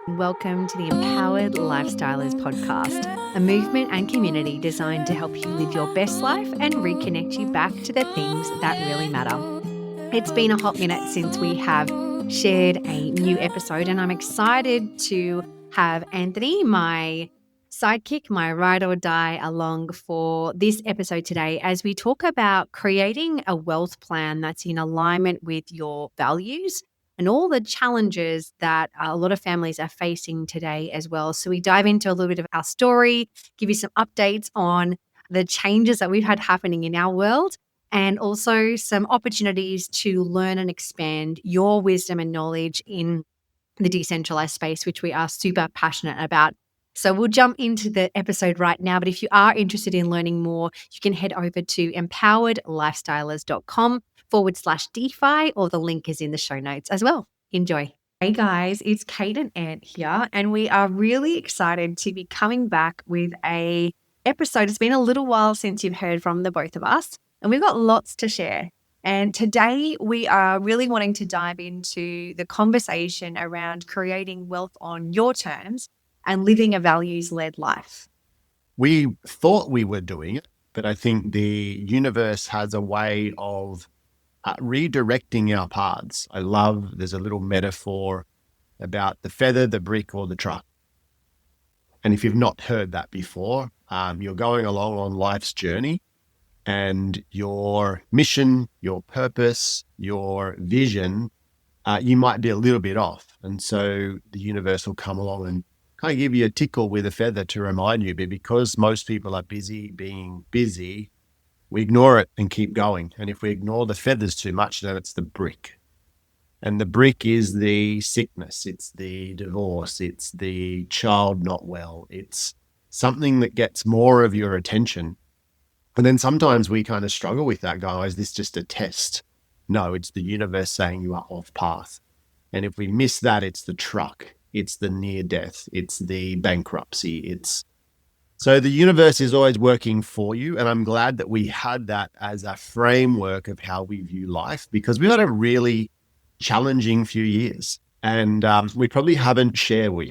Welcome to the Empowered Lifestylers podcast, a movement and community designed to help you live your best life and reconnect you back to the things that really matter. It's been a hot minute since we have shared a new episode, and I'm excited to have Anthony, my sidekick, my ride or die, along for this episode today as we talk about creating a wealth plan that's in alignment with your values and all the challenges that a lot of families are facing today as well. So we dive into a little bit of our story, give you some updates on the changes that we've had happening in our world, and also some opportunities to learn and expand your wisdom and knowledge in the decentralized space, which we are super passionate about. So we'll jump into the episode right now. But if you are interested in learning more, you can head over to empoweredlifestylers.com/DeFi, or the link is in the show notes as well. Enjoy. Hey guys, it's Kate and Ant here, and we are really excited to be coming back with a episode. It's been a little while since you've heard from the both of us, and we've got lots to share. And today we are really wanting to dive into the conversation around creating wealth on your terms and living a values-led life. We thought we were doing it, but I think the universe has a way of redirecting our paths. There's a little metaphor about the feather, the brick, or the truck. And if you've not heard that before, you're going along on life's journey, and your mission, your purpose, your vision, you might be a little bit off. And so the universe will come along and kind of give you a tickle with a feather to remind you. But because most people are busy being busy, we ignore it and keep going. And if we ignore the feathers too much, then it's the brick. And the brick is the sickness, it's the divorce, it's the child not well, it's something that gets more of your attention. And then sometimes we kind of struggle with that, going, is this just a test? No, it's the universe saying you are off path. And if we miss that, it's the truck, it's the near death, it's the bankruptcy. So the universe is always working for you. And I'm glad that we had that as a framework of how we view life, because we've had a really challenging few years. And we probably haven't shared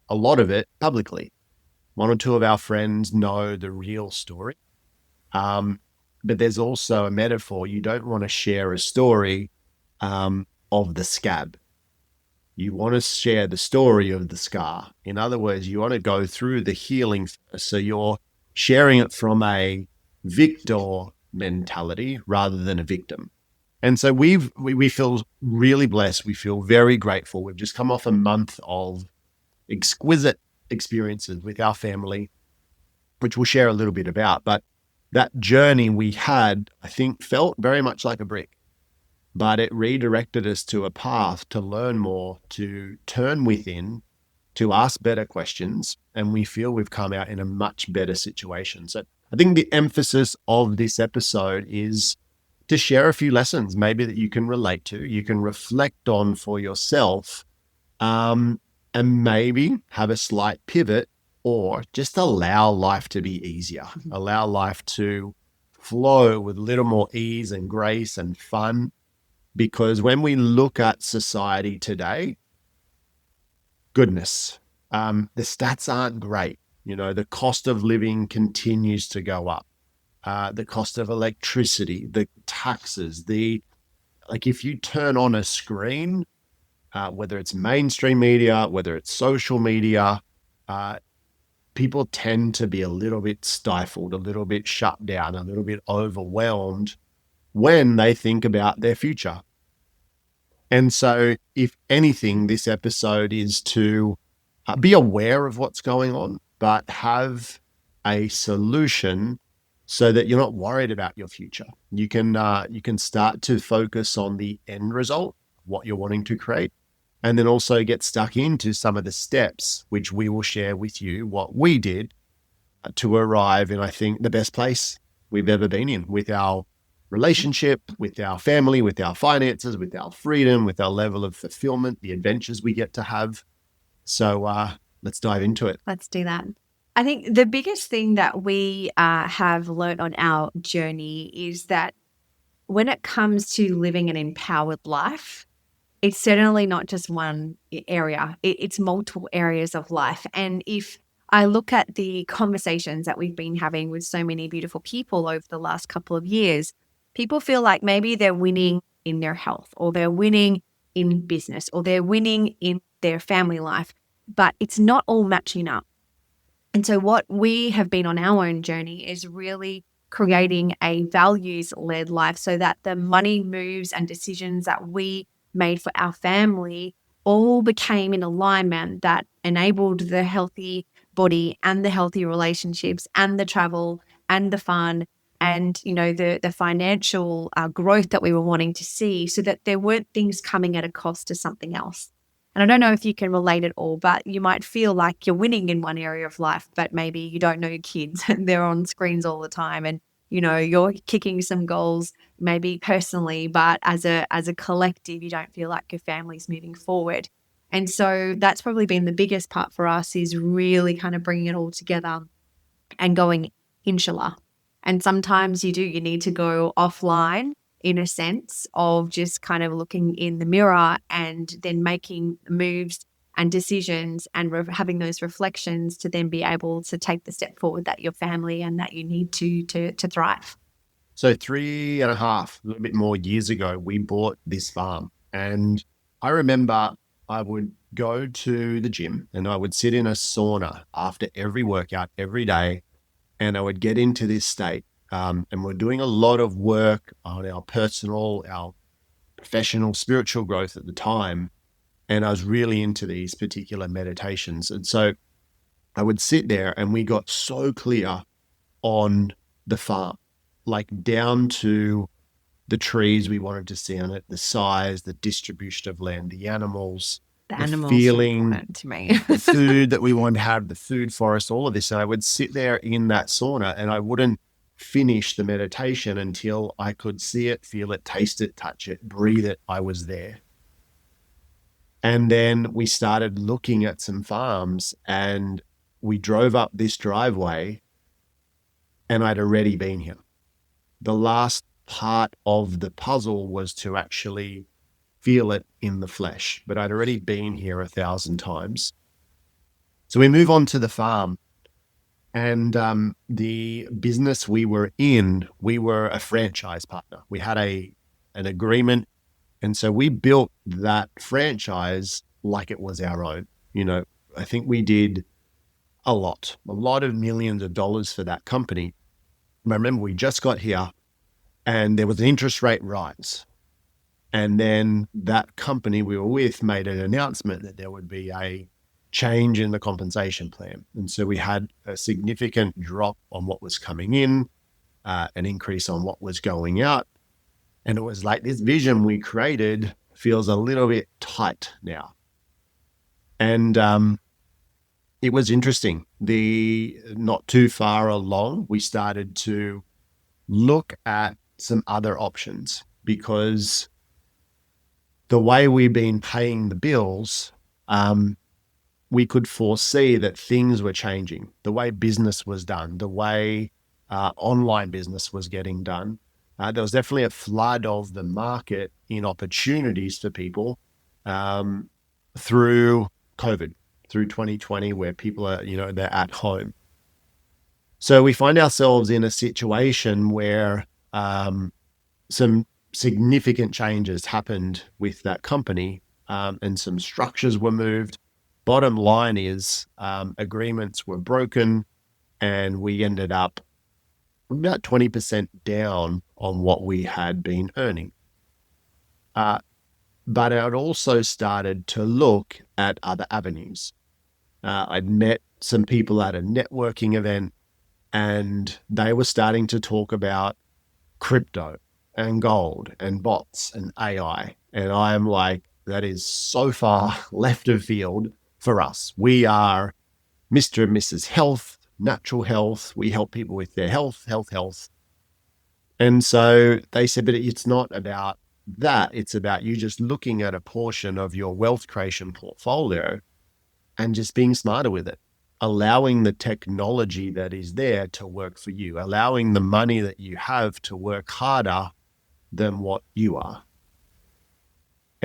a lot of it publicly. One or two of our friends know the real story. But there's also a metaphor. You don't want to share a story of the scab. You want to share the story of the scar. In other words, you want to go through the healing first. So you're sharing it from a victor mentality rather than a victim. And so we feel really blessed. We feel very grateful. We've just come off a month of exquisite experiences with our family, which we'll share a little bit about. But that journey we had, I think, felt very much like a brick, but it redirected us to a path to learn more, to turn within, to ask better questions. And we feel we've come out in a much better situation. So I think the emphasis of this episode is to share a few lessons, maybe that you can relate to, you can reflect on for yourself, and maybe have a slight pivot, or just allow life to be easier, allow life to flow with a little more ease and grace and fun. Because when we look at society today, goodness, the stats aren't great. You know, the cost of living continues to go up. The cost of electricity, the taxes, if you turn on a screen, whether it's mainstream media, whether it's social media, people tend to be a little bit stifled, a little bit shut down, a little bit overwhelmed when they think about their future. And so, if anything, this episode is to be aware of what's going on, but have a solution so that you're not worried about your future. You can start to focus on the end result, what you're wanting to create, and then also get stuck into some of the steps, which we will share with you what we did to arrive in, I think, the best place we've ever been in with our relationship, with our family, with our finances, with our freedom, with our level of fulfillment, the adventures we get to have. So let's dive into it. Let's do that. I think the biggest thing that we have learned on our journey is that when it comes to living an empowered life, it's certainly not just one area. It's multiple areas of life. And if I look at the conversations that we've been having with so many beautiful people over the last couple of years, people feel like maybe they're winning in their health, or they're winning in business, or they're winning in their family life, but it's not all matching up. And so what we have been on our own journey is really creating a values-led life so that the money moves and decisions that we made for our family all became in alignment that enabled the healthy body and the healthy relationships and the travel and the fun and, you know, the financial growth that we were wanting to see, so that there weren't things coming at a cost to something else. And I don't know if you can relate at all, but you might feel like you're winning in one area of life, but maybe you don't know your kids and they're on screens all the time. And, you know, you're kicking some goals, maybe personally, but as a collective, you don't feel like your family's moving forward. And so that's probably been the biggest part for us, is really kind of bringing it all together and going, inshallah. And sometimes you need to go offline, in a sense of just kind of looking in the mirror and then making moves and decisions and having those reflections to then be able to take the step forward that your family and that you need to thrive. So 3.5, a little bit more years ago, we bought this farm. And I remember I would go to the gym and I would sit in a sauna after every workout every day. And I would get into this state. And we're doing a lot of work on our personal, our professional, spiritual growth at the time. And I was really into these particular meditations. And so I would sit there and we got so clear on the farm, like down to the trees we wanted to see on it, the size, the distribution of land, the animals, The the animals feeling, are important to me. the food that we wanted to have, the food forest, all of this. And I would sit there in that sauna and I wouldn't finish the meditation until I could see it, feel it, taste it, touch it, breathe it. I was there. And then we started looking at some farms and we drove up this driveway and I'd already been here. The last part of the puzzle was to actually feel it in the flesh, but I'd already been here 1,000 times. So we move on to the farm, and the business we were in, we were a franchise partner. We had an agreement, and so we built that franchise like it was our own. You know, I think we did a lot of millions of dollars for that company. I remember we just got here and there was an interest rate rise. And then that company we were with made an announcement that there would be a change in the compensation plan. And so we had a significant drop on what was coming in, an increase on what was going out. And it was like, this vision we created feels a little bit tight now. And it was interesting. Not too far along, we started to look at some other options, because the way we've been paying the bills, we could foresee that things were changing. The way business was done, the way online business was getting done. There was definitely a flood of the market in opportunities for people through COVID, through 2020, where people are, they're at home. So we find ourselves in a situation where some significant changes happened with that company, and some structures were moved. Bottom line is agreements were broken, and we ended up about 20% down on what we had been earning. But I'd also started to look at other avenues. I'd met some people at a networking event, and they were starting to talk about crypto and gold and bots and AI. And I'm like, that is so far left of field for us. We are Mr. and Mrs. Health, natural health. We help people with their health. And so they said, but it's not about that. It's about you just looking at a portion of your wealth creation portfolio and just being smarter with it, allowing the technology that is there to work for you, allowing the money that you have to work harder than what you are.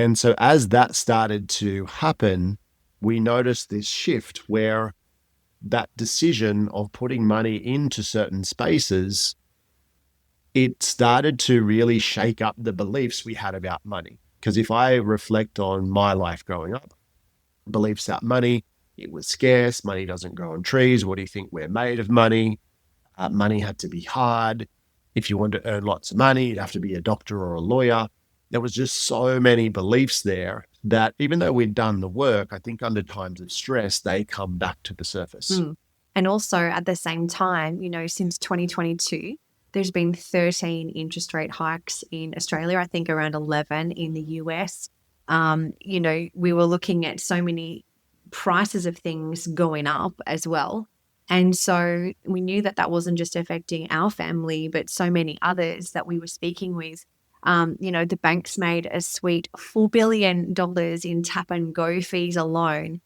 And so as that started to happen, we noticed this shift where that decision of putting money into certain spaces, it started to really shake up the beliefs we had about money. Because if I reflect on my life growing up, beliefs that money, it was scarce, money doesn't grow on trees. What do you think we're made of money? Money had to be hard. If you wanted to earn lots of money, you'd have to be a doctor or a lawyer. There was just so many beliefs there that even though we'd done the work, I think under times of stress, they come back to the surface. And also at the same time, since 2022, there's been 13 interest rate hikes in Australia, I think around 11 in the US. We were looking at so many prices of things going up as well. And so we knew that that wasn't just affecting our family, but so many others that we were speaking with. The banks made a sweet $4 billion in tap and go fees alone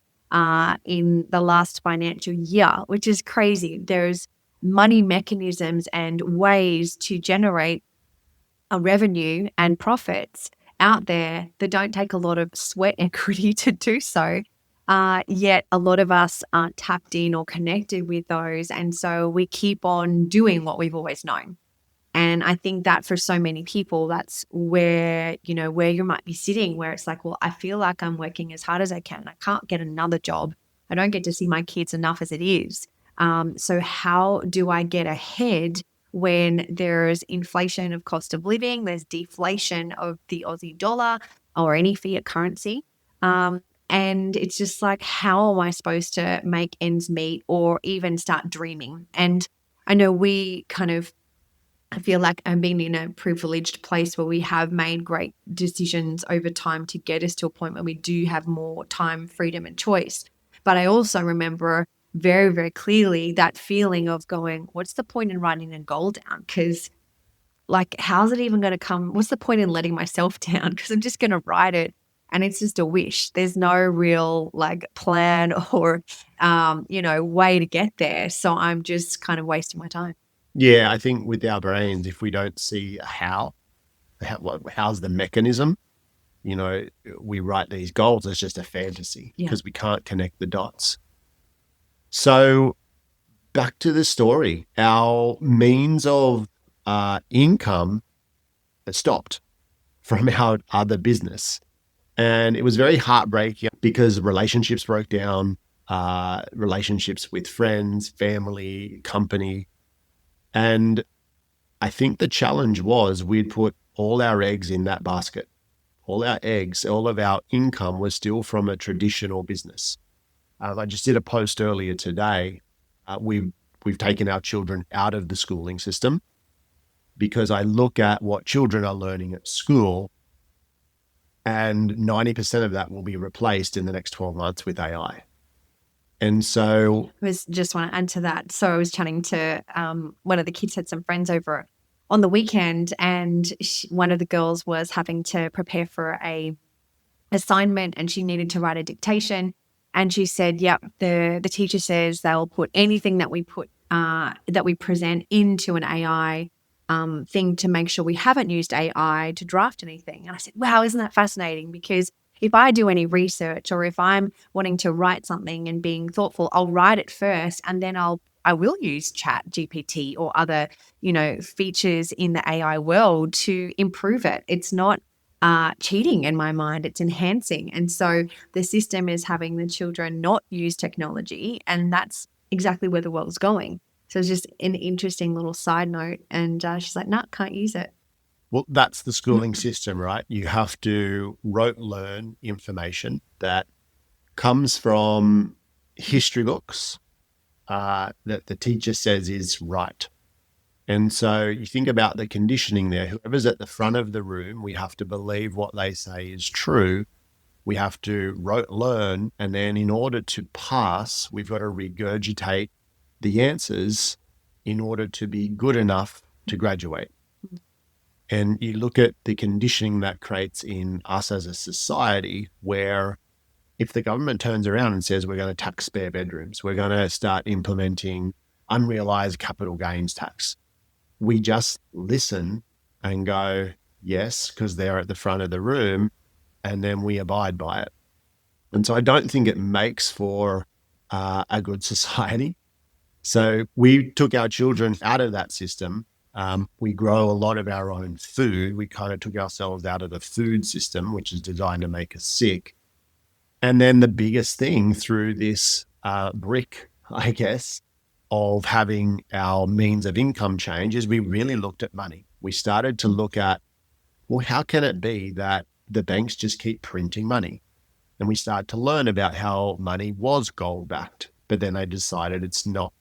in the last financial year, which is crazy. There's money mechanisms and ways to generate a revenue and profits out there that don't take a lot of sweat equity to do so. Yet a lot of us aren't tapped in or connected with those. And so we keep on doing what we've always known. And I think that for so many people, that's where you might be sitting, where it's like, well, I feel like I'm working as hard as I can. I can't get another job. I don't get to see my kids enough as it is. So how do I get ahead when there's inflation of cost of living, there's deflation of the Aussie dollar or any fiat currency? And it's just like, how am I supposed to make ends meet or even start dreaming? And I know I feel like I'm being in a privileged place where we have made great decisions over time to get us to a point where we do have more time, freedom, and choice. But I also remember very, very clearly that feeling of going, what's the point in writing a goal down? Because how's it even going to come? What's the point in letting myself down? Because I'm just going to write it. And it's just a wish. There's no real plan or, way to get there. So I'm just kind of wasting my time. Yeah, I think with our brains, if we don't see how's the mechanism, we write these goals as just a fantasy because we can't connect the dots. So back to the story, our means of income stopped from our other business. And it was very heartbreaking because relationships broke down, relationships with friends, family, company. And I think the challenge was we'd put all our eggs in that basket. All our eggs, all of our income was still from a traditional business. I just did a post earlier today. We've taken our children out of the schooling system because I look at what children are learning at school, and 90% of that will be replaced in the next 12 months with AI. And so I just want to add to that. So I was chatting to one of the kids, had some friends over on the weekend, and one of the girls was having to prepare for a assignment and she needed to write a dictation. And she said, yep, the teacher says they'll put anything that we present into an AI thing to make sure we haven't used AI to draft anything. And I said, wow, isn't that fascinating? Because if I do any research or if I'm wanting to write something and being thoughtful, I'll write it first and then I will use Chat GPT or other, features in the AI world to improve it. It's not cheating in my mind, it's enhancing. And so the system is having the children not use technology, and that's exactly where the world's going. So it's just an interesting little side note. And she's like, no, can't use it. Well, that's the schooling system, right? You have to rote learn information that comes from history books that the teacher says is right. And so you think about the conditioning there. Whoever's at the front of the room, we have to believe what they say is true. We have to rote learn. And then in order to pass, we've got to regurgitate the answers in order to be good enough to graduate. And you look at the conditioning that creates in us as a society, where if the government turns around and says we're going to tax spare bedrooms, we're going to start implementing unrealized capital gains tax, we just listen and go, yes, because they're at the front of the room. and then we abide by it. And so I don't think it makes for a good society. So we took our children out of that system. We grow a lot of our own food. We kind of took ourselves out of the food system, which is designed to make us sick. And then the biggest thing through this brick, I guess, of having our means of income change is we really looked at money. We started to look at, well, how can it be that the banks just keep printing money? And we started to learn about how money was gold backed, but then they decided it's not.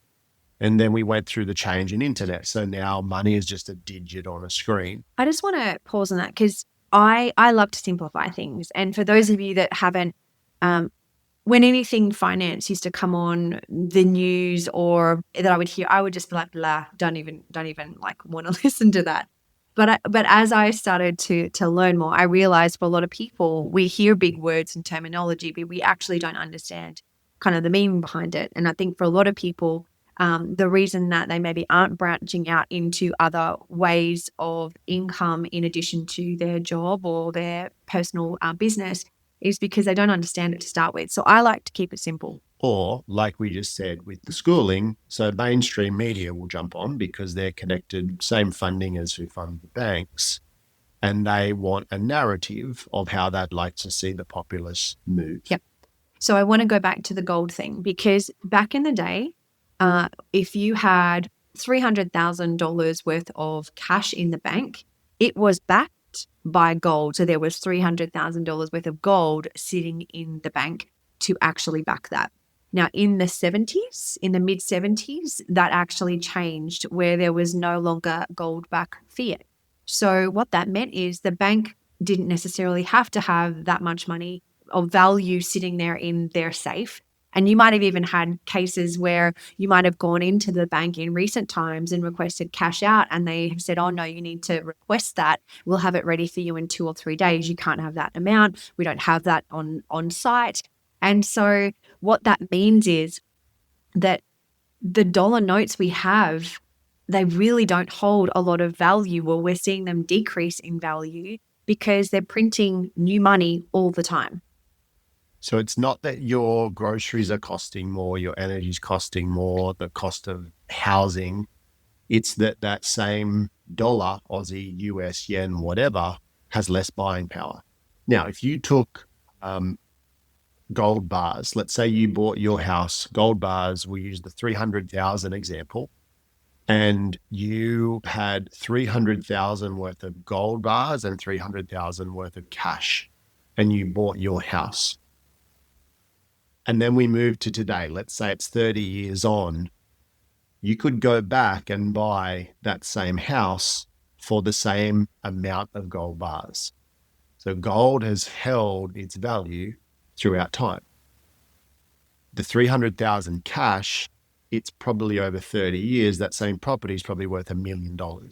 And then we went through the change in internet. So now money is just a digit on a screen. I just want to pause on that because I love to simplify things. And for those of you that haven't, when anything finance used to come on the news or that I would hear, I would just be like, blah, don't even like want to listen to that. But as I started to learn more, I realized for a lot of people, we hear big words and terminology, but we actually don't understand kind of the meaning behind it. And I think for a lot of people, the reason that they maybe aren't branching out into other ways of income in addition to their job or their personal business is because they don't understand it to start with. So I like to keep it simple. Or, like we just said with the schooling, so mainstream media will jump on because they're connected, same funding as who fund the banks, and they want a narrative of how they'd like to see the populace move. Yep. So I want to go back to the gold thing because back in the day, if you had $300,000 worth of cash in the bank, it was backed by gold. So there was $300,000 worth of gold sitting in the bank to actually back that. Now, in the 70s, in the mid 70s, that actually changed where there was no longer gold back fiat. So what that meant is the bank didn't necessarily have to have that much money of value sitting there in their safe. And you might have even had cases where you might have gone into the bank in recent times and requested cash out, and they have said, oh, no, you need to request that. We'll have it ready for you in 2 or 3 days. You can't have that amount. We don't have that on site. And so what that means is that the dollar notes we have, they really don't hold a lot of value, or we're seeing them decrease in value because they're printing new money all the time. So it's not that your groceries are costing more, your energy's costing more, the cost of housing. It's that same dollar, Aussie, US, yen, whatever, has less buying power. Now, if you took gold bars, let's say you bought your house, gold bars, we use the 300,000 example, and you had 300,000 worth of gold bars and 300,000 worth of cash, and you bought your house. And then we move to today. Let's say it's 30 years on. You could go back and buy that same house for the same amount of gold bars. So gold has held its value throughout time. The 300,000 cash, it's probably over 30 years, that same property is probably worth $1 million. Not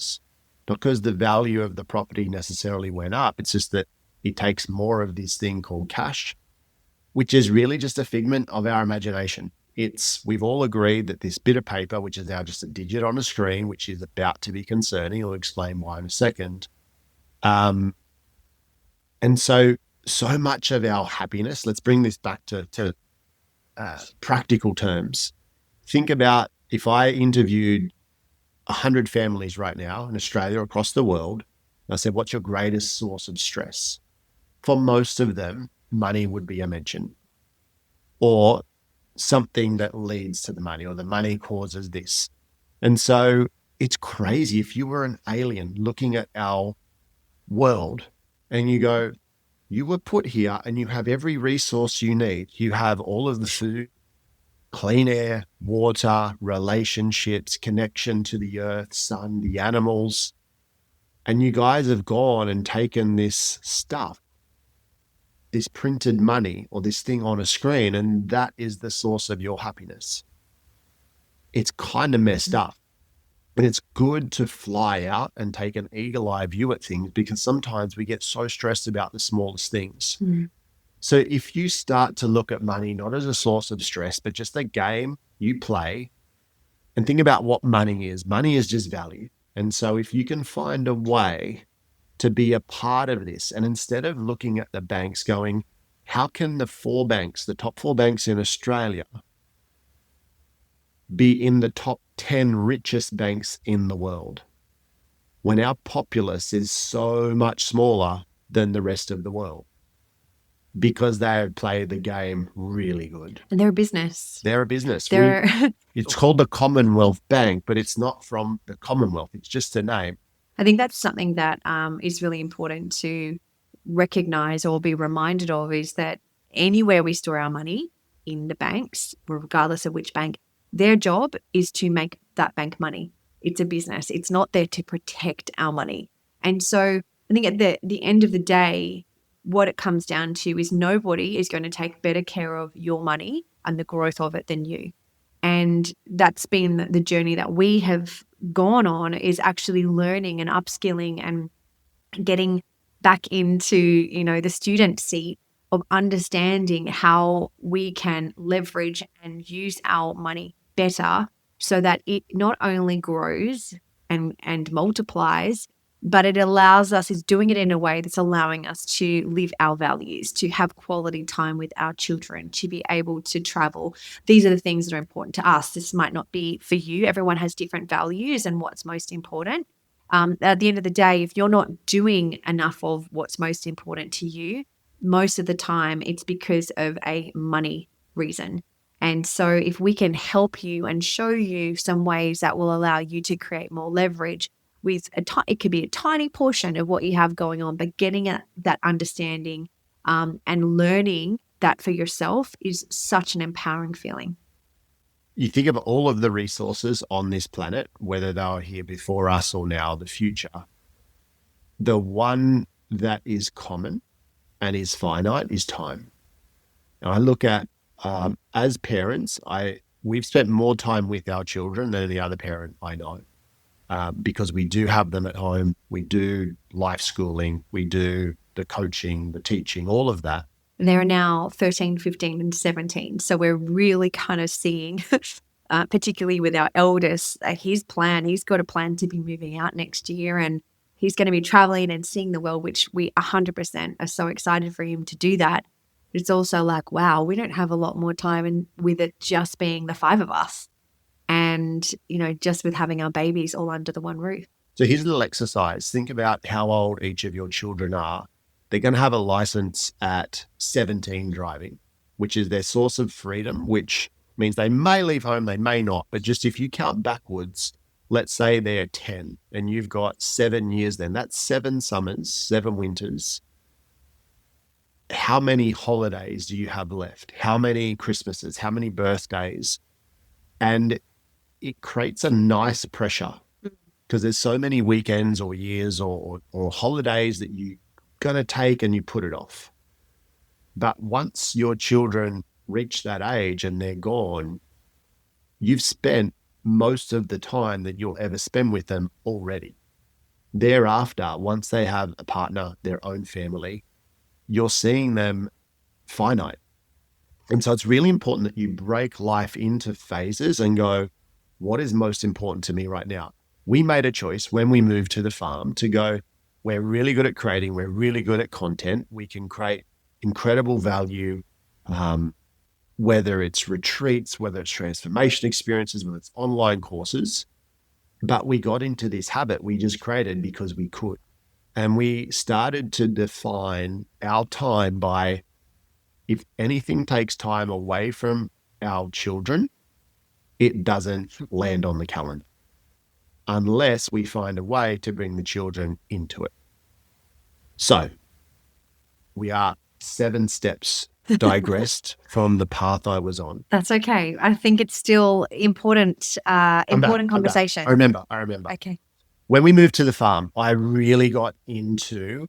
because the value of the property necessarily went up. It's just that it takes more of this thing called cash, which is really just a figment of our imagination. We've all agreed that this bit of paper, which is now just a digit on a screen, which is about to be concerning, I'll explain why in a second. And so much of our happiness, let's bring this back to practical terms. Think about if I interviewed 100 families right now in Australia, across the world, and I said, what's your greatest source of stress? For most of them, money would be a mention, or something that leads to the money, or the money causes this. And so it's crazy. If you were an alien looking at our world and you go, you were put here and you have every resource you need. You have all of the food, clean air, water, relationships, connection to the earth, sun, the animals. And you guys have gone and taken this stuff, this printed money or this thing on a screen, and that is the source of your happiness. It's kind of messed up. But it's good to fly out and take an eagle-eye view at things, because sometimes we get so stressed about the smallest things. Mm. So if you start to look at money not as a source of stress, but just a game you play, and think about what money is just value. And so if you can find a way to be a part of this. And instead of looking at the banks going, how can the top four banks in Australia, be in the top 10 richest banks in the world when our populace is so much smaller than the rest of the world? Because they play the game really good. And they're a business. They're a business. They're It's called the Commonwealth Bank, but it's not from the Commonwealth. It's just a name. I think that's something that is really important to recognize or be reminded of, is that anywhere we store our money in the banks, regardless of which bank, their job is to make that bank money. It's a business. It's not there to protect our money. And so I think at the end of the day, what it comes down to is nobody is going to take better care of your money and the growth of it than you. And that's been the journey that we have gone on, is actually learning and upskilling and getting back into, the student seat of understanding how we can leverage and use our money better so that it not only grows and multiplies, but it allows us, is doing it in a way that's allowing us to live our values, to have quality time with our children, to be able to travel. These are the things that are important to us. This might not be for you. Everyone has different values and what's most important. At the end of the day, if you're not doing enough of what's most important to you, most of the time it's because of a money reason. And so if we can help you and show you some ways that will allow you to create more leverage with it could be a tiny portion of what you have going on, but getting at that understanding and learning that for yourself is such an empowering feeling. You think of all of the resources on this planet, whether they were here before us or now the future, the one that is common and is finite is time. Now, I look at, as parents, we've spent more time with our children than any other parent I know. Because we do have them at home, we do life schooling, we do the coaching, the teaching, all of that. They're now 13, 15, and 17. So we're really kind of seeing, particularly with our eldest, he's got a plan to be moving out next year, and he's going to be traveling and seeing the world, which we 100% are so excited for him to do that. But it's also like, wow, we don't have a lot more time with it just being the five of us. And, just with having our babies all under the one roof. So here's a little exercise. Think about how old each of your children are. They're going to have a license at 17 driving, which is their source of freedom, which means they may leave home, they may not. But just if you count backwards, let's say they're 10 and you've got 7 years then. That's 7 summers, 7 winters. How many holidays do you have left? How many Christmases? How many birthdays? And it creates a nice pressure because there's so many weekends or years or holidays that you're going to take and you put it off. But once your children reach that age and they're gone, you've spent most of the time that you'll ever spend with them already. Thereafter, once they have a partner, their own family, you're seeing them finite. And so it's really important that you break life into phases and go, what is most important to me right now? We made a choice when we moved to the farm to go, we're really good at creating, we're really good at content. We can create incredible value, whether it's retreats, whether it's transformation experiences, whether it's online courses. But we got into this habit we just created because we could. And we started to define our time by, if anything takes time away from our children, it doesn't land on the calendar unless we find a way to bring the children into it. So we are 7 steps digressed from the path I was on. That's okay. I think it's still important conversation. I remember. Okay. When we moved to the farm, I really got into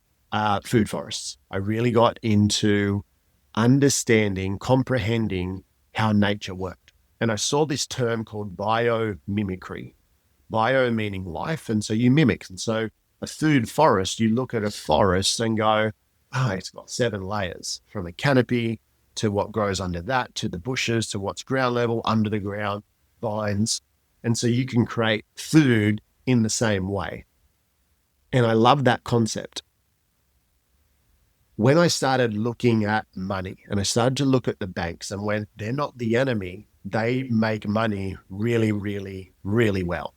food forests. I really got into understanding, comprehending how nature worked. And I saw this term called biomimicry. Bio meaning life, and so you mimic. And so a food forest, you look at a forest and go, it's got 7 layers, from a canopy to what grows under that, to the bushes, to what's ground level, under the ground, vines. And so you can create food in the same way. And I love that concept. When I started looking at money and I started to look at the banks, and when they're not the enemy, they make money really, really, really well.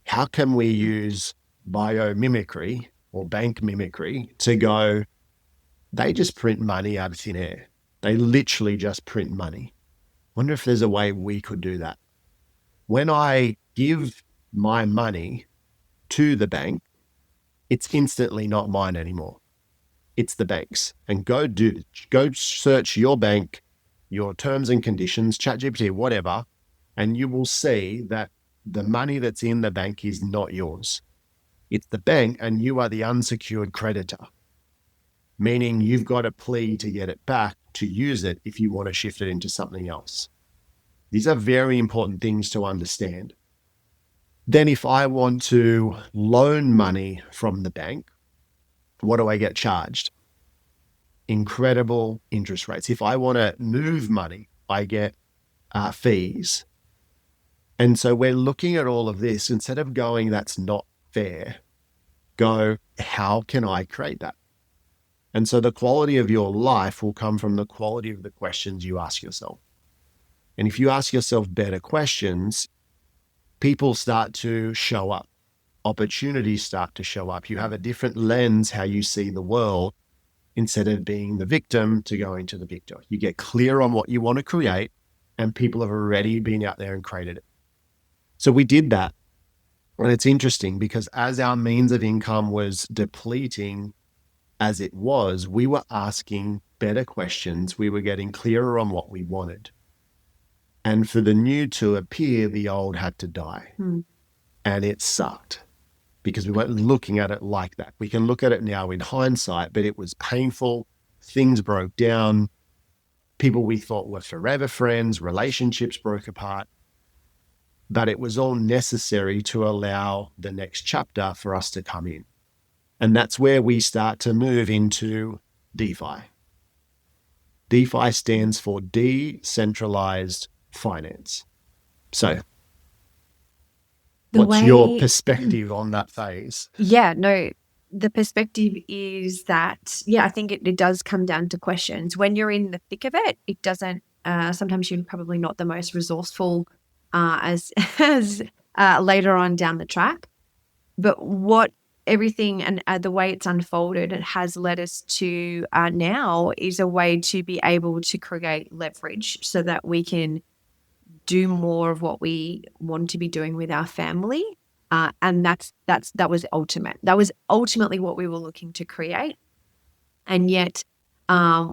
How can we use biomimicry or bank mimicry to go, they just print money out of thin air. They literally just print money. Wonder if there's a way we could do that. When I give my money to the bank, it's instantly not mine anymore. It's the bank's. And go search your bank, your terms and conditions, ChatGPT, whatever, and you will see that the money that's in the bank is not yours. It's the bank, and you are the unsecured creditor, meaning you've got a plea to get it back to use it if you want to shift it into something else. These are very important things to understand. Then if I want to loan money from the bank, what do I get charged? Incredible interest rates. If I want to move money, I get fees. And so we're looking at all of this, instead of going, that's not fair, go, how can I create that? And so the quality of your life will come from the quality of the questions you ask yourself. And if you ask yourself better questions, people start to show up. Opportunities start to show up. You have a different lens how you see the world, instead of being the victim to going to the victor. You get clear on what you want to create, and people have already been out there and created it. So we did that. And it's interesting because as our means of income was depleting as it was, we were asking better questions. We were getting clearer on what we wanted. And for the new to appear, the old had to die. And it sucked because we weren't looking at it like that. We can look at it now in hindsight, but it was painful. Things broke down. People we thought were forever friends, relationships broke apart. But it was all necessary to allow the next chapter for us to come in. And that's where we start to move into DeFi. DeFi stands for decentralized finance. So what's your perspective on that phase? Yeah, no, the perspective is that, I think it does come down to questions. When you're in the thick of it, it doesn't, sometimes you're probably not the most resourceful as later on down the track. But what everything and the way it's unfolded, it has led us to now is a way to be able to create leverage so that we can do more of what we want to be doing with our family. And that was ultimate. That was ultimately what we were looking to create. And yet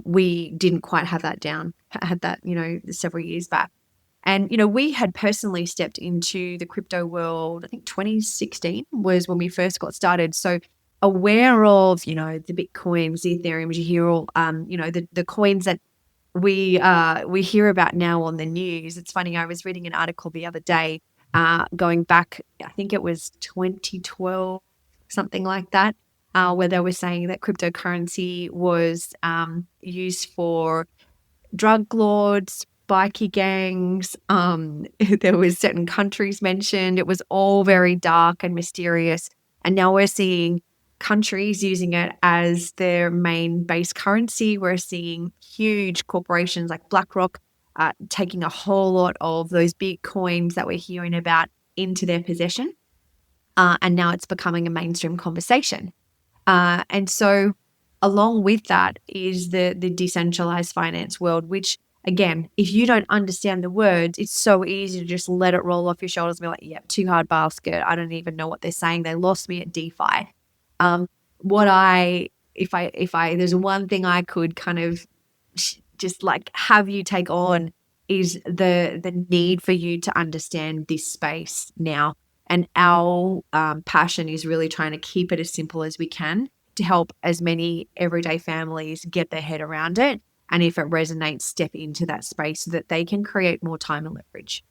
we didn't quite have that down, had that, several years back. And, we had personally stepped into the crypto world, I think 2016 was when we first got started. So aware of, the Bitcoins, the Ethereums, you hear all, the coins that we hear about now on the news. It's funny, I was reading an article the other day going back, I think it was 2012, something like that, where they were saying that cryptocurrency was used for drug lords, bikie gangs. There was certain countries mentioned. It was all very dark and mysterious. And now we're seeing countries using it as their main base currency. We're seeing huge corporations like BlackRock taking a whole lot of those big coins that we're hearing about into their possession. And now it's becoming a mainstream conversation. And so along with that is the decentralized finance world, which, again, if you don't understand the words, it's so easy to just let it roll off your shoulders and be like, yeah, too hard basket. I don't even know what they're saying. They lost me at DeFi. There's one thing I could kind of just like have you take on is the need for you to understand this space now. And our passion is really trying to keep it as simple as we can to help as many everyday families get their head around it. And if it resonates, step into that space so that they can create more time and leverage.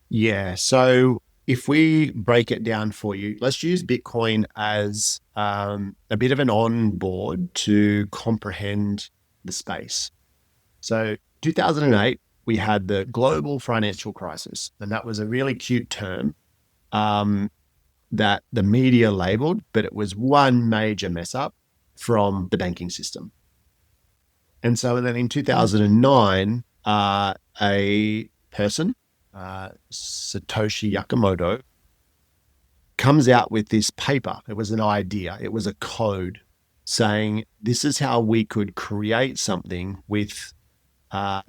Yeah. So if we break it down for you, let's use Bitcoin as a bit of an onboard to comprehend the space. So 2008, we had the global financial crisis, and that was a really cute term. that the media labeled, but it was one major mess up from the banking system. And so then in 2009, a person, Satoshi Nakamoto, comes out with this paper. It was an idea. It was a code saying this is how we could create something with,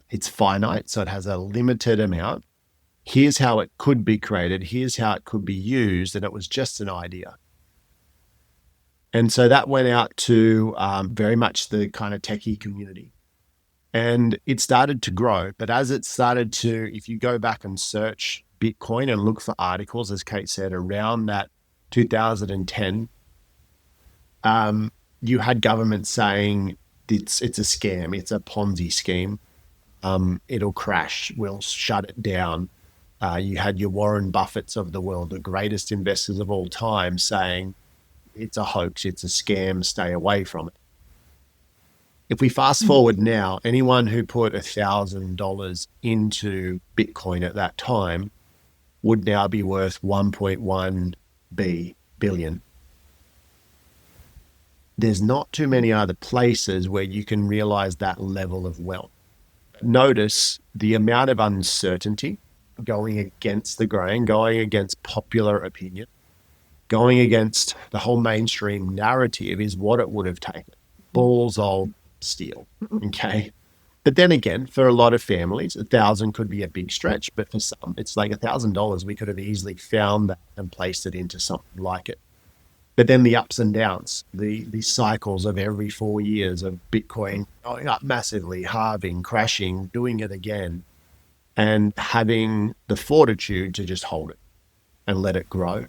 it's finite, so it has a limited amount. Here's how it could be created. Here's how it could be used. And it was just an idea. And so that went out to very much the kind of techie community. And it started to grow. But as it started to, if you go back and search Bitcoin and look for articles, as Kate said, around that 2010, you had governments saying it's a scam, it's a Ponzi scheme, it'll crash, we'll shut it down. You had your Warren Buffetts of the world, the greatest investors of all time, saying it's a hoax, it's a scam, stay away from it. If we fast forward now, anyone who put $1,000 into Bitcoin at that time would now be worth 1.1 billion. There's not too many other places where you can realize that level of wealth. Notice the amount of uncertainty going against the grain, going against popular opinion, going against the whole mainstream narrative is what it would have taken. Balls of steel, okay? But then again, for a lot of families, 1,000 could be a big stretch, but for some, it's like $1,000, we could have easily found that and placed it into something like it. But then the ups and downs, the cycles of every 4 years of Bitcoin going up massively, halving, crashing, doing it again, and having the fortitude to just hold it and let it grow.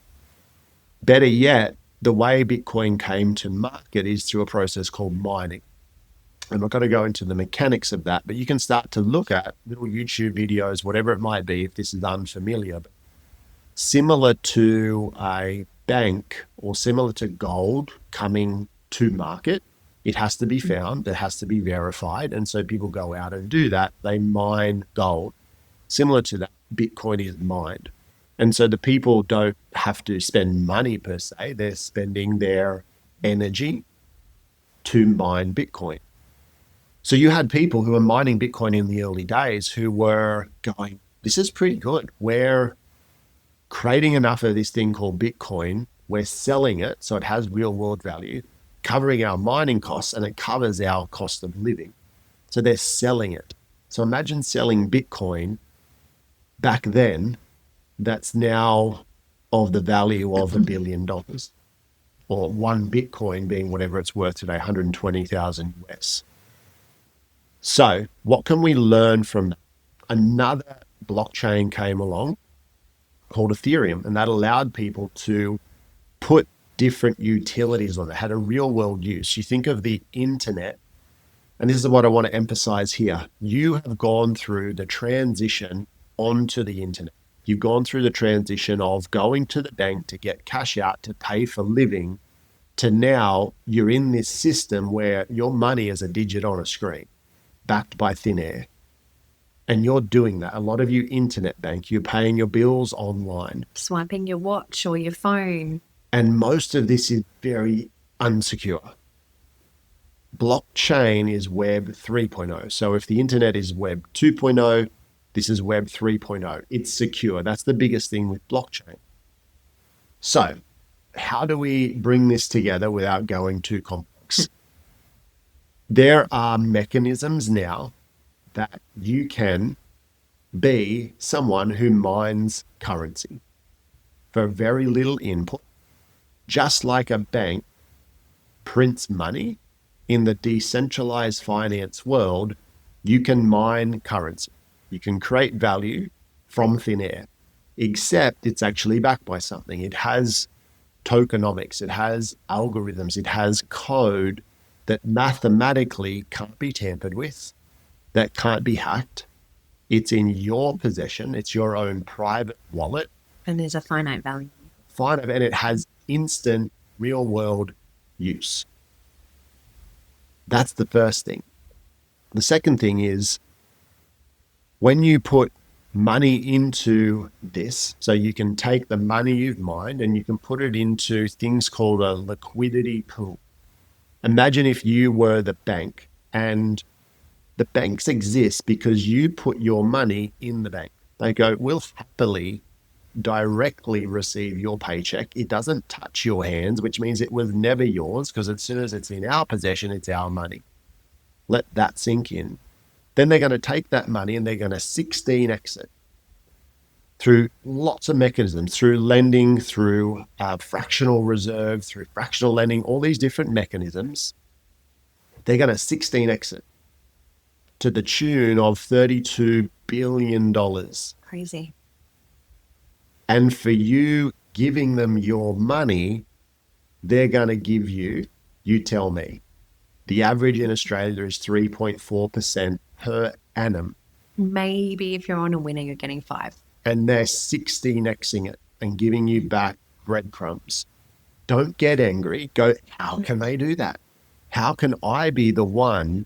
Better yet, the way Bitcoin came to market is through a process called mining. I'm not going to go into the mechanics of that, but you can start to look at little YouTube videos, whatever it might be, if this is unfamiliar. But similar to a bank or similar to gold coming to market, it has to be found, it has to be verified. And so people go out and do that. They mine gold. Similar to that, Bitcoin is mined. And so the people don't have to spend money per se, they're spending their energy to mine Bitcoin. So you had people who were mining Bitcoin in the early days who were going, this is pretty good. We're creating enough of this thing called Bitcoin. We're selling it, so it has real world value, covering our mining costs, and it covers our cost of living. So they're selling it. So imagine selling Bitcoin back then, that's now of the value of $1 billion, or one Bitcoin being whatever it's worth today, 120,000 US. So what can we learn from that? Another blockchain came along called Ethereum, and that allowed people to put different utilities on it, had a real world use. You think of the internet, and this is what I want to emphasize here. You have gone through the transition onto the internet. You've gone through the transition of going to the bank to get cash out to pay for living, to now you're in this system where your money is a digit on a screen, backed by thin air. And you're doing that. A lot of you internet bank, you're paying your bills online. Swiping your watch or your phone. And most of this is very unsecure. Blockchain is Web 3.0. So if the internet is Web 2.0, this is Web 3.0. It's secure. That's the biggest thing with blockchain. So how do we bring this together without going too complex? There are mechanisms now that you can be someone who mines currency for very little input, just like a bank prints money. In the decentralized finance world, you can mine currency. You can create value from thin air, except it's actually backed by something. It has tokenomics, it has algorithms, it has code that mathematically can't be tampered with, that can't be hacked. It's in your possession. It's your own private wallet. And there's a finite value. Finite, and it has instant real world use. That's the first thing. The second thing is when you put money into this. So you can take the money you've mined and you can put it into things called a liquidity pool. Imagine if you were the bank, and the banks exist because you put your money in the bank. They go, we'll happily directly receive your paycheck. It doesn't touch your hands, which means it was never yours, because as soon as it's in our possession, it's our money. Let that sink in. Then they're going to take that money and they're going to 16 exit through lots of mechanisms, through lending, through fractional reserve, through fractional lending, all these different mechanisms. They're going to 16 exit to the tune of $32 billion. Crazy. And for you giving them your money, they're going to give you, you tell me, the average in Australia is 3.4% per annum. Maybe if you're on a winner, you're getting 5. And they're 16xing it and giving you back breadcrumbs. Don't get angry. Go, how can they do that? How can I be the one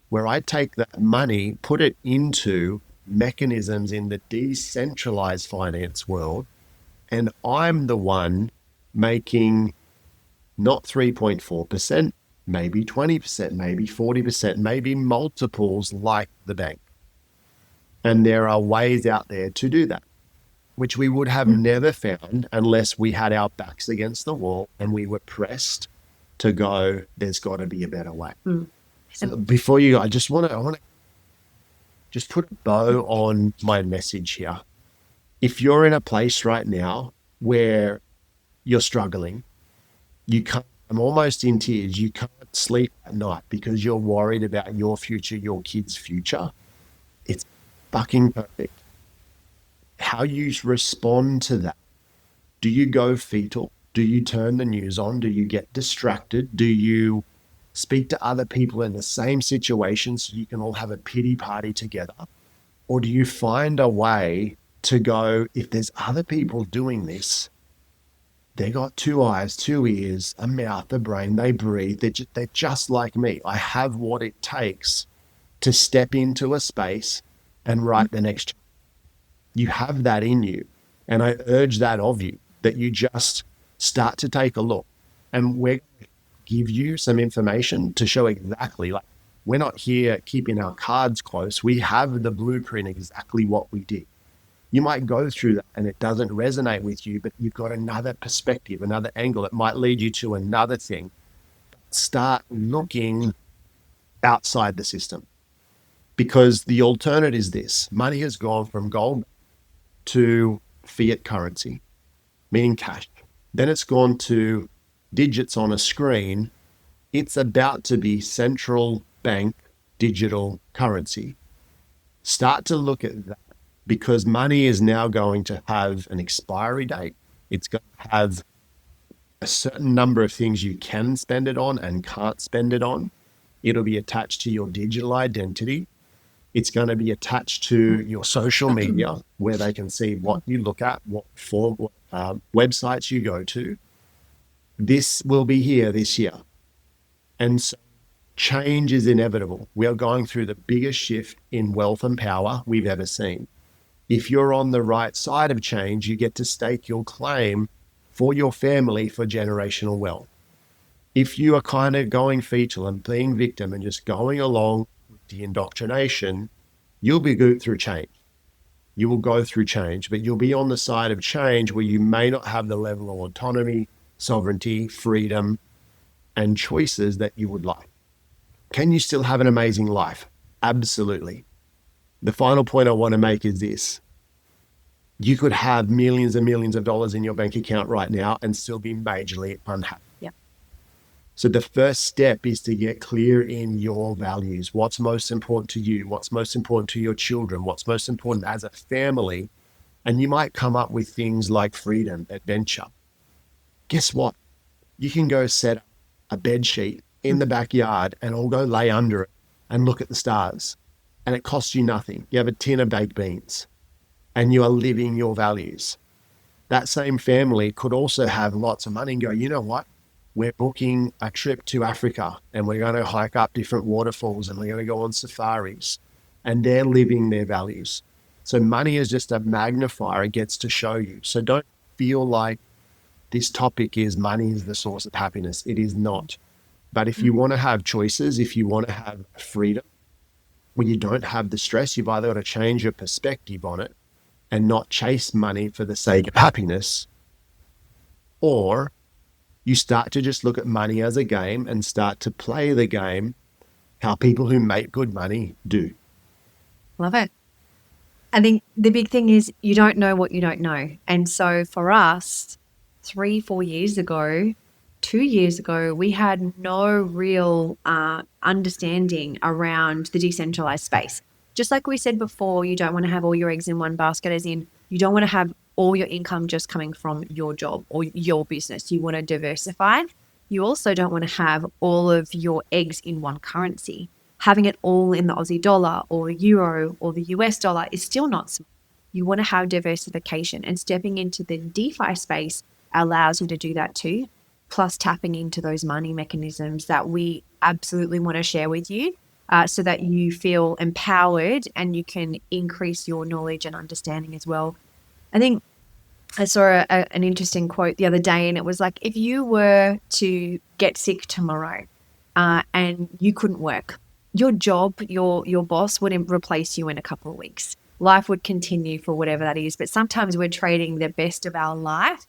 where I take that money, put it into mechanisms in the decentralized finance world, and I'm the one making not 3.4%, maybe 20%, maybe 40%, maybe multiples like the bank. And there are ways out there to do that, which we would have never found unless we had our backs against the wall and we were pressed to go, there's got to be a better way. So before you go, I want to just put a bow on my message here. If you're in a place right now where you're struggling, you can't, I'm almost in tears, you can't sleep at night because you're worried about your future, your kids' future, it's fucking perfect. How you respond to that. Do you go fetal? Do you turn the news on? Do you get distracted? Do you speak to other people in the same situation so you can all have a pity party together? Or do you find a way to go, if there's other people doing this, they got 2 eyes, 2 ears, a mouth, a brain, they breathe, they're just like me. I have what it takes to step into a space and write the next chapter. You have that in you. And I urge that of you, that you just start to take a look. And we're going to give you some information to show exactly, like, we're not here keeping our cards close. We have the blueprint, exactly what we did. You might go through that and it doesn't resonate with you, but you've got another perspective, another angle. It might lead you to another thing. Start looking outside the system, because the alternative is this. Money has gone from gold to fiat currency, meaning cash. Then it's gone to digits on a screen. It's about to be central bank digital currency. Start to look at that, because money is now going to have an expiry date. It's going to have a certain number of things you can spend it on and can't spend it on. It'll be attached to your digital identity. It's going to be attached to your social media, where they can see what you look at, what websites you go to. This will be here this year. And so change is inevitable. We are going through the biggest shift in wealth and power we've ever seen. If you're on the right side of change, you get to stake your claim for your family for generational wealth. If you are kind of going fetal and being victim and just going along with the indoctrination, you'll be good through change. You will go through change, but you'll be on the side of change where you may not have the level of autonomy, sovereignty, freedom, and choices that you would like. Can you still have an amazing life? Absolutely. The final point I want to make is this. You could have millions and millions of dollars in your bank account right now and still be majorly unhappy. Yeah. So the first step is to get clear in your values. What's most important to you? What's most important to your children? What's most important as a family? And you might come up with things like freedom, adventure. Guess what? You can go set a bed sheet in the backyard and all go lay under it and look at the stars. And it costs you nothing. You have a tin of baked beans and you are living your values. That same family could also have lots of money and go, you know what? We're booking a trip to Africa and we're going to hike up different waterfalls and we're going to go on safaris, and they're living their values. So money is just a magnifier. It gets to show you. So don't feel like this topic is money is the source of happiness. It is not. But if you want to have choices, if you want to have freedom, when you don't have the stress, you've either got to change your perspective on it and not chase money for the sake of happiness, or you start to just look at money as a game and start to play the game how people who make good money do. Love it. I think the big thing is you don't know what you don't know. And so for us, 3-4 years ago, 2 years ago, we had no real understanding around the decentralized space. Just like we said before, you don't want to have all your eggs in one basket, as in you don't want to have all your income just coming from your job or your business. You want to diversify. You also don't want to have all of your eggs in one currency. Having it all in the Aussie dollar or euro or the US dollar is still not smart. You want to have diversification, and stepping into the DeFi space allows you to do that too, plus tapping into those money mechanisms that we absolutely want to share with you, so that you feel empowered and you can increase your knowledge and understanding as well. I think I saw an interesting quote the other day, and it was like, if you were to get sick tomorrow and you couldn't work, your job, your boss wouldn't replace you in a couple of weeks. Life would continue for whatever that is. But sometimes we're trading the best of our life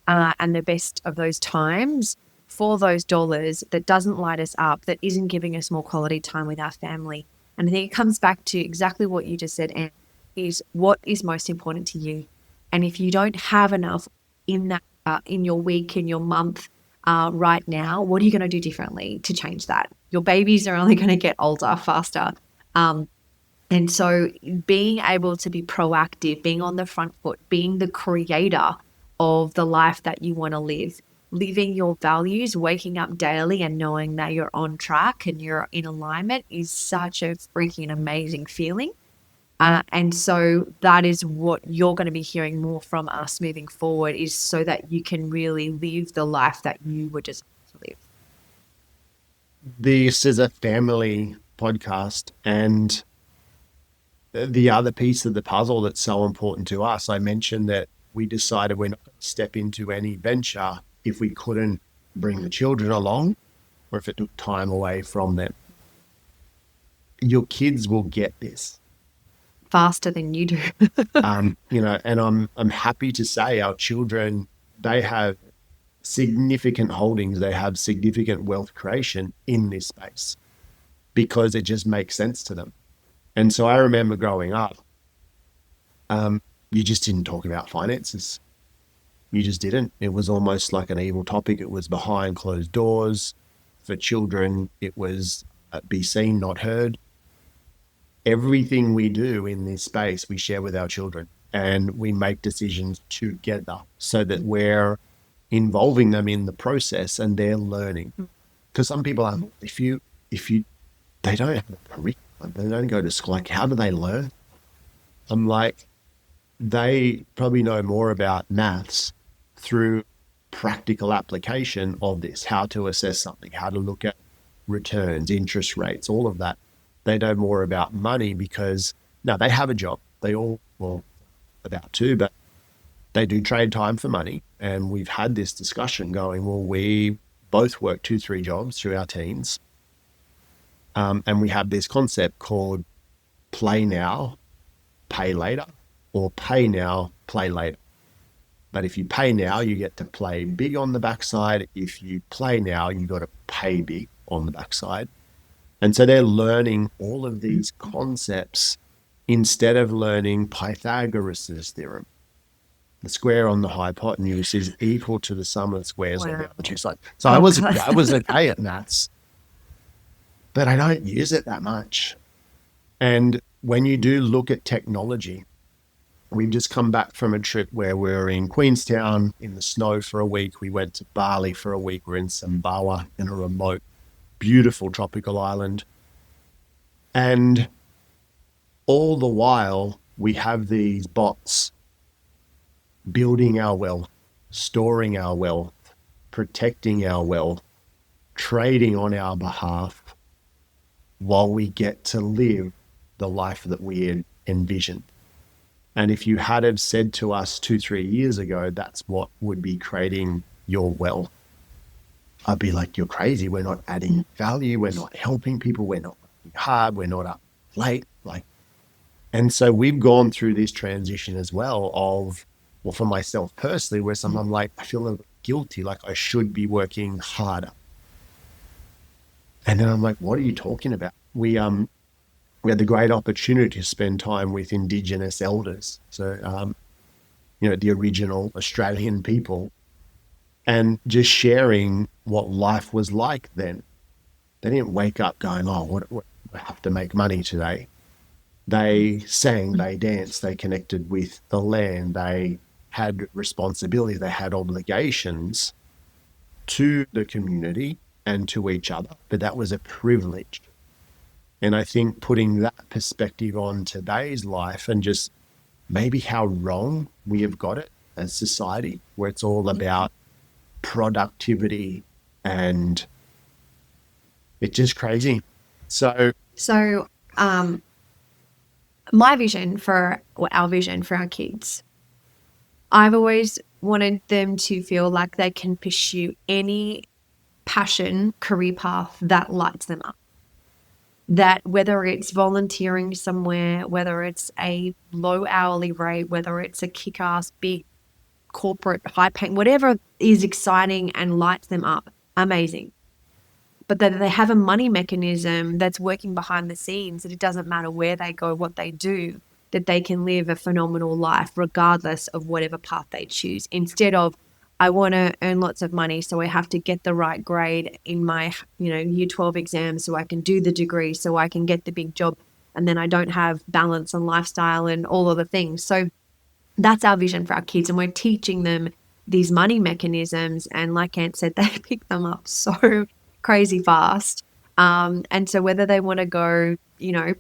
and the best of those times for those dollars that doesn't light us up, that isn't giving us more quality time with our family. And I think it comes back to exactly what you just said, Anne, is what is most important to you. And if you don't have enough in that, in your week, in your month, right now, what are you going to do differently to change that? Your babies are only going to get older faster. And so being able to be proactive, being on the front foot, being the creator of the life that you want to live, living your values, waking up daily and knowing that you're on track and you're in alignment is such a freaking amazing feeling. And so that is what you're going to be hearing more from us moving forward, is so that you can really live the life that you were just to live. This is a family podcast, and the other piece of the puzzle that's so important to us, I mentioned that we decided we're not going to step into any venture if we couldn't bring the children along or if it took time away from them. Your kids will get this faster than you do. And I'm happy to say our children, they have significant holdings, they have significant wealth creation in this space because it just makes sense to them. And so I remember growing up, you just didn't talk about finances. You just didn't. It was almost like an evil topic. It was behind closed doors. For children, it was be seen, not heard. Everything we do in this space, we share with our children, and we make decisions together so that we're involving them in the process and they're learning. Because some people are, if you, they don't have a curriculum, they don't go to school, like, how do they learn? I'm like, they probably know more about maths through practical application of this, how to assess something, how to look at returns, interest rates, all of that. They know more about money because now they have a job. They all, well, about to, but they do trade time for money. And we've had this discussion going, well, we both work 2-3 jobs through our teens. And we have this concept called play now, pay later, or pay now, play later. But if you pay now, you get to play big on the backside. If you play now, you got to pay big on the backside. And so they're learning all of these concepts instead of learning Pythagoras' theorem. The square on the hypotenuse is equal to the sum of the squares on the other two sides. So I was okay at maths, but I don't use it that much. And when you do look at technology, we've just come back from a trip where we were in Queenstown in the snow for a week. We went to Bali for a week. We're in Sumbawa in a remote, beautiful tropical island. And all the while, we have these bots building our wealth, storing our wealth, protecting our wealth, trading on our behalf while we get to live the life that we envisioned. And if you had have said to us 2-3 years ago, that's what would be creating your wealth, I'd be like, you're crazy. We're not adding value. We're not helping people. We're not working hard. We're not up late. And so we've gone through this transition as well of, well, for myself personally, where sometimes I'm like, I feel a little guilty, like I should be working harder. And then I'm like, what are you talking about? We had the great opportunity to spend time with Indigenous elders. So, the original Australian people, and just sharing what life was like then. They didn't wake up going, oh, what I have to make money today. They sang, they danced, they connected with the land, they had responsibilities, they had obligations to the community and to each other, but that was a privilege. And I think putting that perspective on today's life and just maybe how wrong we have got it as society, where it's all about productivity, and it's just crazy. So my vision for, or our vision for our kids, I've always wanted them to feel like they can pursue any passion, career path that lights them up. That whether it's volunteering somewhere, whether it's a low hourly rate, whether it's a kick-ass big corporate high paying, whatever is exciting and lights them up, amazing. But that they have a money mechanism that's working behind the scenes, that it doesn't matter where they go, what they do, that they can live a phenomenal life regardless of whatever path they choose. Instead of, I want to earn lots of money, so I have to get the right grade in my, year 12 exams so I can do the degree, so I can get the big job, and then I don't have balance and lifestyle and all of the things. So that's our vision for our kids, and we're teaching them these money mechanisms. And like Ant said, they pick them up so crazy fast. And so whether they want to go,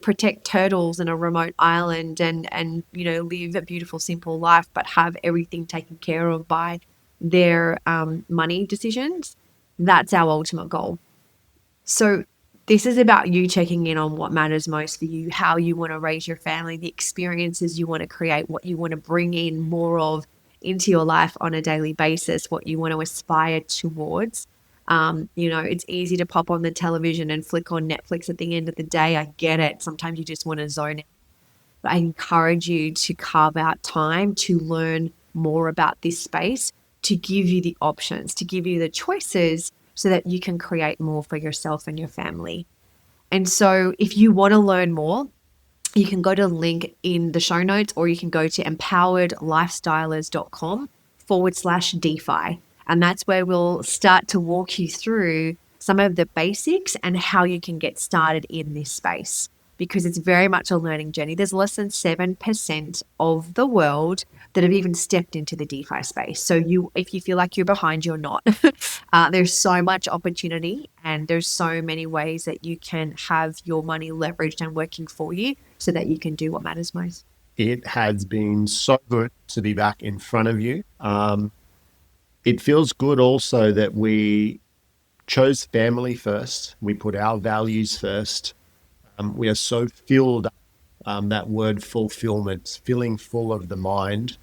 protect turtles in a remote island and live a beautiful, simple life, but have everything taken care of by their money decisions, that's our ultimate goal. So this is about you checking in on what matters most for you, how you want to raise your family, the experiences you want to create, what you want to bring in more of into your life on a daily basis, what you want to aspire towards. It's easy to pop on the television and flick on Netflix at the end of the day. I get it. Sometimes you just want to zone out. But I encourage you to carve out time to learn more about this space, to give you the options, to give you the choices so that you can create more for yourself and your family. And so if you want to learn more, you can go to the link in the show notes, or you can go to empoweredlifestylers.com/DeFi. And that's where we'll start to walk you through some of the basics and how you can get started in this space, because it's very much a learning journey. There's less than 7% of the world that have even stepped into the DeFi space. So if you feel like you're behind, you're not. There's so much opportunity, and there's so many ways that you can have your money leveraged and working for you so that you can do what matters most. It has been so good to be back in front of you. It feels good also that we chose family first. We put our values first. We are so filled up, that word fulfillment, filling full of the mind,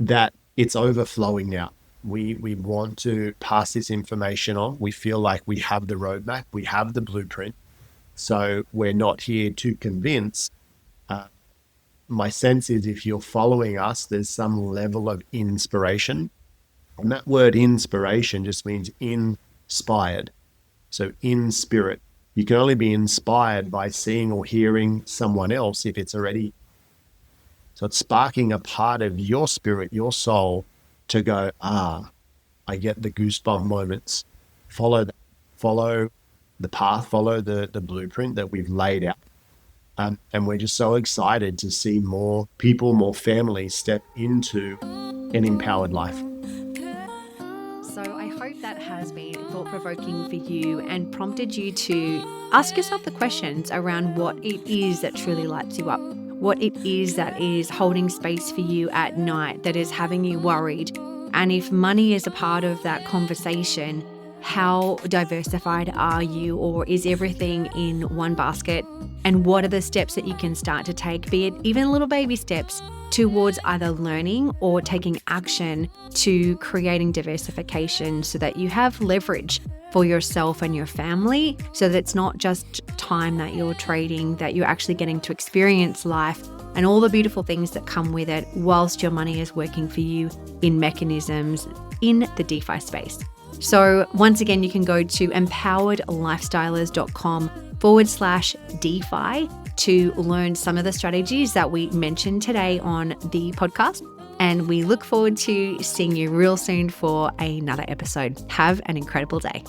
that it's overflowing now. We want to pass this information on. We feel like we have the roadmap, we have the blueprint. So we're not here to convince. My sense is if you're following us, there's some level of inspiration. And that word inspiration just means inspired. So in spirit. You can only be inspired by seeing or hearing someone else if it's already. So it's sparking a part of your spirit, your soul, to go, I get the goosebump moments. Follow the path, follow the blueprint that we've laid out. And we're just so excited to see more people, more families step into an empowered life. So I hope that has been thought-provoking for you and prompted you to ask yourself the questions around what it is that truly lights you up, what it is that is holding space for you at night, that is having you worried. And if money is a part of that conversation, how diversified are you, or is everything in one basket? And what are the steps that you can start to take, be it even little baby steps, towards either learning or taking action to creating diversification so that you have leverage for yourself and your family, so that it's not just time that you're trading, that you're actually getting to experience life and all the beautiful things that come with it whilst your money is working for you in mechanisms in the DeFi space. So once again, you can go to empoweredlifestylers.com/DeFi to learn some of the strategies that we mentioned today on the podcast. And we look forward to seeing you real soon for another episode. Have an incredible day.